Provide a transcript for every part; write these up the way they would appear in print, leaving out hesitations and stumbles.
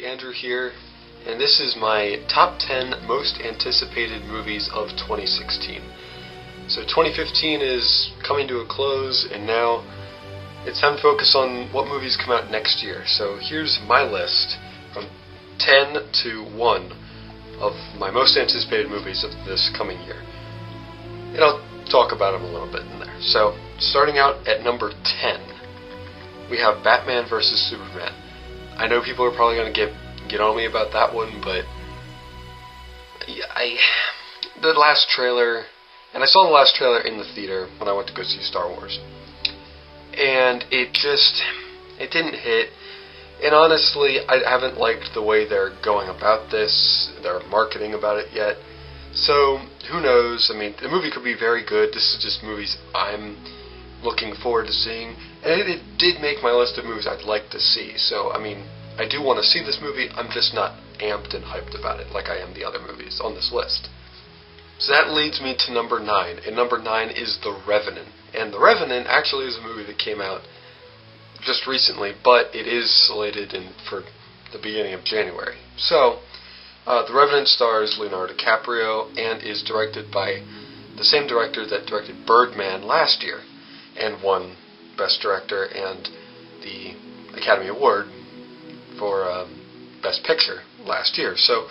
Andrew here, and this is my top 10 most anticipated movies of 2016. So 2015 is coming to a close, and now it's time to focus on what movies come out next year. So here's my list from 10 to 1 of my most anticipated movies of this coming year. And I'll talk about them a little bit in there. So starting out at number 10, we have Batman vs. Superman. I know people are probably going to get on me about that one, but the last trailer, and I saw the last trailer in the theater when I went to go see Star Wars, and it didn't hit. And honestly, I haven't liked the way they're going about this. They're marketing about it yet. So who knows? I mean, the movie could be very good. This is just movies I'm looking forward to seeing, and it did make my list of movies I'd like to see. So I mean, I do want to see this movie. I'm just not amped and hyped about it like I am the other movies on this list. So that leads me to number 9, and number 9 is The Revenant. And The Revenant actually is a movie that came out just recently, but it is slated for the beginning of January. So The Revenant stars Leonardo DiCaprio and is directed by the same director that directed Birdman last year and won Best Director and the Academy Award for Best Picture last year. So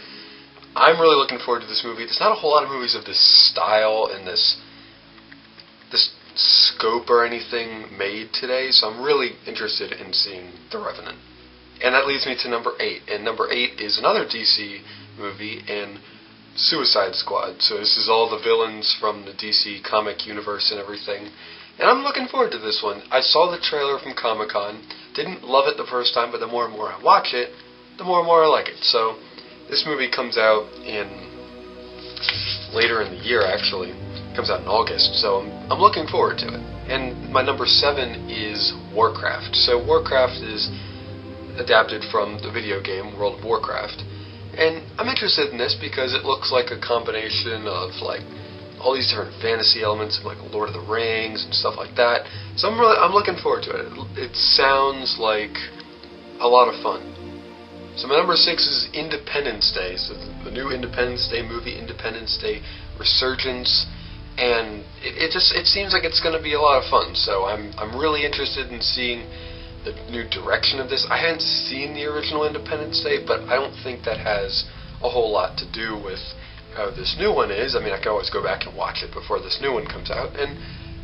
I'm really looking forward to this movie. There's not a whole lot of movies of this style and this scope or anything made today, so I'm really interested in seeing The Revenant. And that leads me to number 8. And number 8 is another DC movie in Suicide Squad. So this is all the villains from the DC comic universe and everything. And I'm looking forward to this one. I saw the trailer from Comic-Con. Didn't love it the first time, but the more and more I watch it, the more and more I like it. So this movie comes out later in the year, actually. It comes out in August, so I'm looking forward to it. And my number 7 is Warcraft. So Warcraft is adapted from the video game World of Warcraft. And I'm interested in this because it looks like a combination of like all these different fantasy elements of like Lord of the Rings and stuff like that. So I'm looking forward to it. It sounds like a lot of fun. So my number 6 is Independence Day. So the new Independence Day movie, Independence Day Resurgence, and it seems like it's going to be a lot of fun. So I'm really interested in seeing the new direction of this. I haven't seen the original Independence Day, but I don't think that has a whole lot to do with how this new one is. I mean, I can always go back and watch it before this new one comes out, and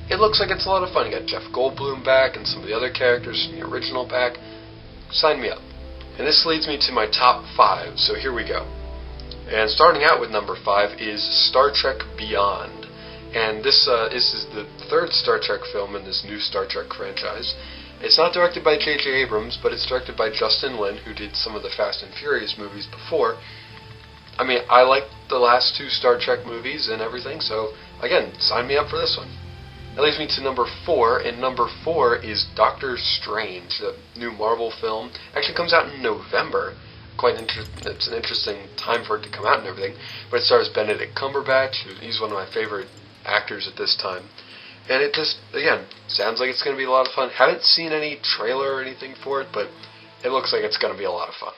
it looks like it's a lot of fun. You got Jeff Goldblum back and some of the other characters from the original back. Sign me up. And this leads me to my top 5, so here we go. And starting out with number 5 is Star Trek Beyond. And this is the 3rd Star Trek film in this new Star Trek franchise. It's not directed by J.J. Abrams, but it's directed by Justin Lin, who did some of the Fast and Furious movies before. I mean, I liked the last 2 Star Trek movies and everything, so again, sign me up for this one. That leads me to number 4, and number 4 is Doctor Strange, the new Marvel film. Actually comes out in November. It's an interesting time for it to come out and everything. But it stars Benedict Cumberbatch. He's one of my favorite actors at this time. And it just, again, sounds like it's going to be a lot of fun. Haven't seen any trailer or anything for it, but it looks like it's going to be a lot of fun.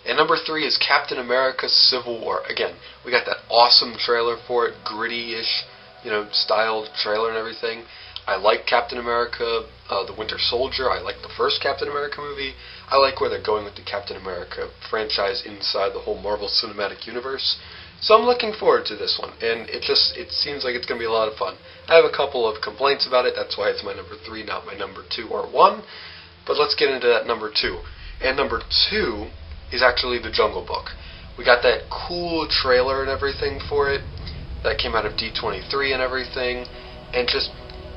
And number 3 is Captain America Civil War. Again, we got that awesome trailer for it, gritty-ish, styled trailer and everything. I like Captain America, the Winter Soldier. I like the first Captain America movie. I like where they're going with the Captain America franchise inside the whole Marvel Cinematic Universe. So I'm looking forward to this one, and it seems like it's going to be a lot of fun. I have a couple of complaints about it. That's why it's my number 3, not my number 2 or 1. But let's get into that number 2. And number 2 is actually The Jungle Book. We got that cool trailer and everything for it that came out of D23 and everything, and just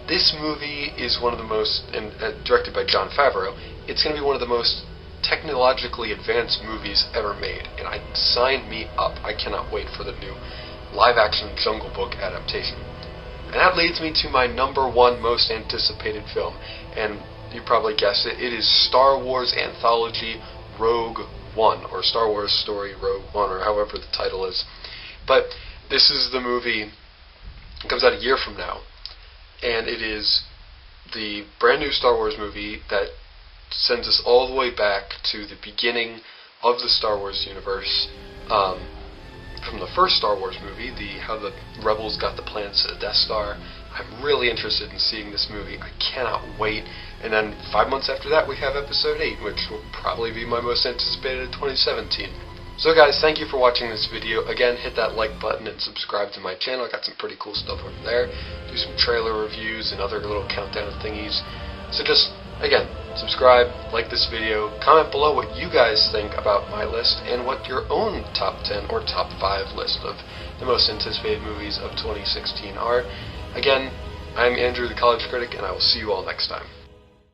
this movie is one of the most, and directed by Jon Favreau, it's going to be one of the most technologically advanced movies ever made, and sign me up. I cannot wait for the new live-action Jungle Book adaptation. And that leads me to my number one most anticipated film, and you probably guessed it. It is Star Wars Anthology Rogue One, or Star Wars Story Rogue One, or however the title is. But this is the movie. It comes out a year from now, and it is the brand new Star Wars movie that sends us all the way back to the beginning of the Star Wars universe, from the first Star Wars movie, how the Rebels got the plans to the Death Star. I'm really interested in seeing this movie. I cannot wait. And then 5 months after that, we have Episode 8, which will probably be my most anticipated of 2017. So guys, thank you for watching this video. Again, hit that like button and subscribe to my channel. I got some pretty cool stuff over there. Do some trailer reviews and other little countdown thingies. So just, again, subscribe, like this video, comment below what you guys think about my list and what your own top 10 or top 5 list of the most anticipated movies of 2016 are. Again, I'm Andrew the College Critic, and I will see you all next time.